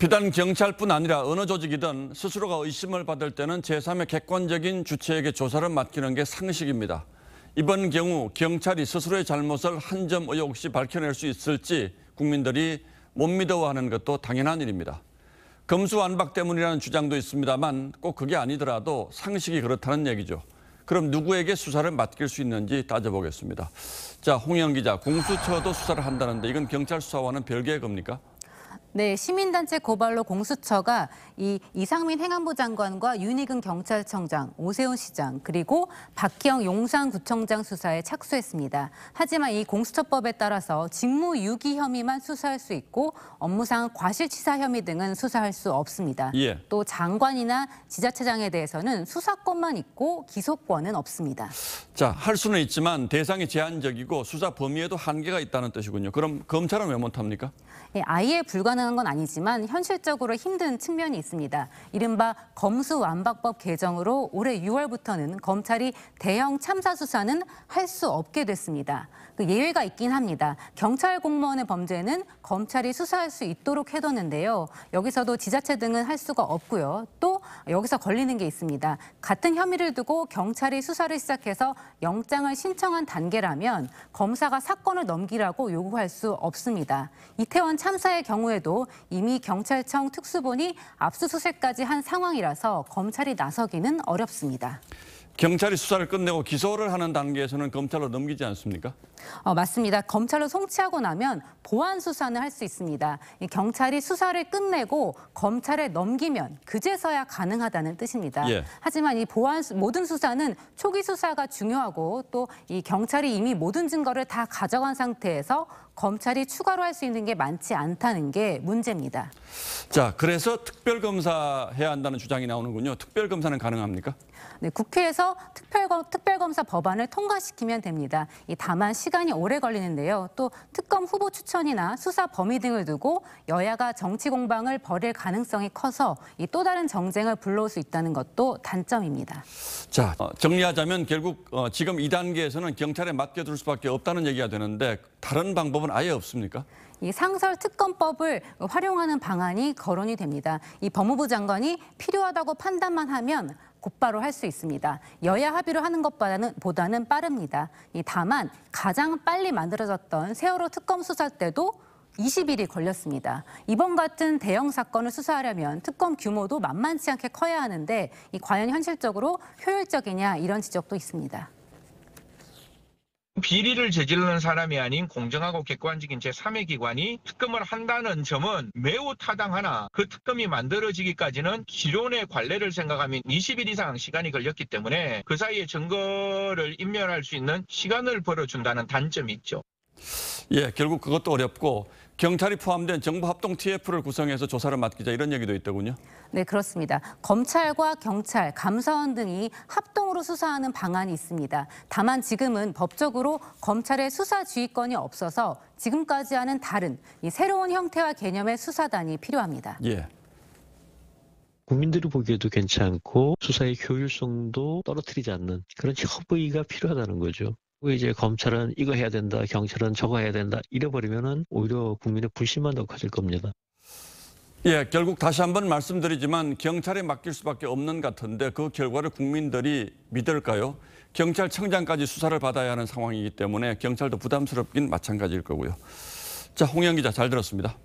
비단 경찰뿐 아니라 어느 조직이든 스스로가 의심을 받을 때는 제3의 객관적인 주체에게 조사를 맡기는 게 상식입니다. 이번 경우 경찰이 스스로의 잘못을 한 점 의혹 없이 밝혀낼 수 있을지 국민들이 못 믿어하는 것도 당연한 일입니다. 검수완박 때문이라는 주장도 있습니다만 꼭 그게 아니더라도 상식이 그렇다는 얘기죠. 그럼 누구에게 수사를 맡길 수 있는지 따져보겠습니다. 자, 홍영 기자, 공수처도 수사를 한다는데 이건 경찰 수사와는 별개의 겁니까? 네, 시민단체 고발로 공수처가 이상민 행안부 장관과 윤희근 경찰청장, 오세훈 시장, 그리고 박희영 용산구청장 수사에 착수했습니다. 하지만 이 공수처법에 따라서 직무유기 혐의만 수사할 수 있고 업무상 과실치사 혐의 등은 수사할 수 없습니다. 예. 또 장관이나 지자체장에 대해서는 수사권만 있고 기소권은 없습니다. 자, 할 수는 있지만 대상이 제한적이고 수사 범위에도 한계가 있다는 뜻이군요. 그럼 검찰은 왜 못합니까? 아예 불가능한 건 아니지만 현실적으로 힘든 측면이 있습니다. 이른바 검수완박법 개정으로 올해 6월부터는 검찰이 대형 참사 수사는 할 수 없게 됐습니다. 그 예외가 있긴 합니다. 경찰 공무원의 범죄는 검찰이 수사할 수 있도록 해뒀는데요. 여기서도 지자체 등은 할 수가 없고요. 또 여기서 걸리는 게 있습니다. 같은 혐의를 두고 경찰이 수사를 시작해서 영장을 신청한 단계라면 검사가 사건을 넘기라고 요구할 수 없습니다. 이태원 참사의 경우에도 이미 경찰청 특수본이 압수수색까지 한 상황이라서 검찰이 나서기는 어렵습니다. 경찰이 수사를 끝내고 기소를 하는 단계에서는 검찰로 넘기지 않습니까? 맞습니다. 검찰로 송치하고 나면 보완 수사는 할 수 있습니다. 경찰이 수사를 끝내고 검찰에 넘기면 그제서야 가능하다는 뜻입니다. 예. 하지만 이 모든 수사는 초기 수사가 중요하고 또 이 경찰이 이미 모든 증거를 다 가져간 상태에서 검찰이 추가로 할 수 있는 게 많지 않다는 게 문제입니다. 자, 그래서 특별검사 해야 한다는 주장이 나오는군요. 특별검사는 가능합니까? 네, 국회에서 특별검사 법안을 통과시키면 됩니다. 다만 시간이 오래 걸리는데요. 또 특검 후보 추천이나 수사 범위 등을 두고 여야가 정치 공방을 벌일 가능성이 커서 또 다른 정쟁을 불러올 수 있다는 것도 단점입니다. 자, 정리하자면 결국 지금 2단계에서는 경찰에 맡겨둘 수밖에 없다는 얘기가 되는데 다른 방법은 아예 없습니까? 이 상설특검법을 활용하는 방안이 거론이 됩니다. 이 법무부 장관이 필요하다고 판단만 하면 곧바로 할 수 있습니다. 여야 합의로 하는 것보다는 빠릅니다. 다만 가장 빨리 만들어졌던 세월호 특검 수사 때도 20일이 걸렸습니다. 이번 같은 대형 사건을 수사하려면 특검 규모도 만만치 않게 커야 하는데 과연 현실적으로 효율적이냐 이런 지적도 있습니다. 비리를 저지르는 사람이 아닌 공정하고 객관적인 제3의 기관이 특검을 한다는 점은 매우 타당하나 그 특검이 만들어지기까지는 기존의 관례를 생각하면 20일 이상 시간이 걸렸기 때문에 그 사이에 증거를 인멸할 수 있는 시간을 벌어준다는 단점이 있죠. 예, 결국 그것도 어렵고 경찰이 포함된 정부합동 TF를 구성해서 조사를 맡기자 이런 얘기도 있더군요. 네, 그렇습니다. 검찰과 경찰, 감사원 등이 합동으로 수사하는 방안이 있습니다. 다만 지금은 법적으로 검찰의 수사 지휘권이 없어서 지금까지와는 다른 새로운 형태와 개념의 수사단이 필요합니다. 예. 국민들이 보기에도 괜찮고 수사의 효율성도 떨어뜨리지 않는 그런 협의가 필요하다는 거죠. 이제 검찰은 이거 해야 된다, 경찰은 저거 해야 된다 이래버리면은 오히려 국민의 불신만 더 커질 겁니다. 예, 결국 다시 한번 말씀드리지만 경찰에 맡길 수밖에 없는 것 같은데 그 결과를 국민들이 믿을까요? 경찰청장까지 수사를 받아야 하는 상황이기 때문에 경찰도 부담스럽긴 마찬가지일 거고요. 자, 홍영 기자 잘 들었습니다.